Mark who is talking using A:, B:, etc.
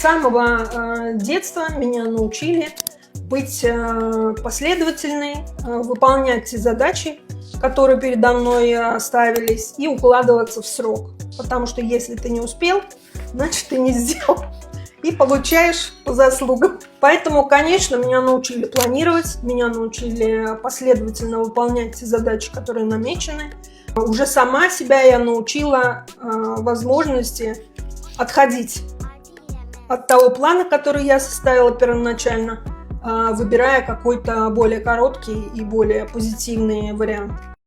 A: самого детства меня научили быть последовательной, выполнять те задачи, которые передо мной ставились, и укладываться в срок. Потому что если ты не успел, значит ты не сделал. И получаешь по заслугам. Поэтому, конечно, меня научили планировать, меня научили последовательно выполнять те задачи, которые намечены. Уже сама себя я научила возможности отходить от того плана, который я составила первоначально, выбирая какой-то более короткий и более позитивный вариант.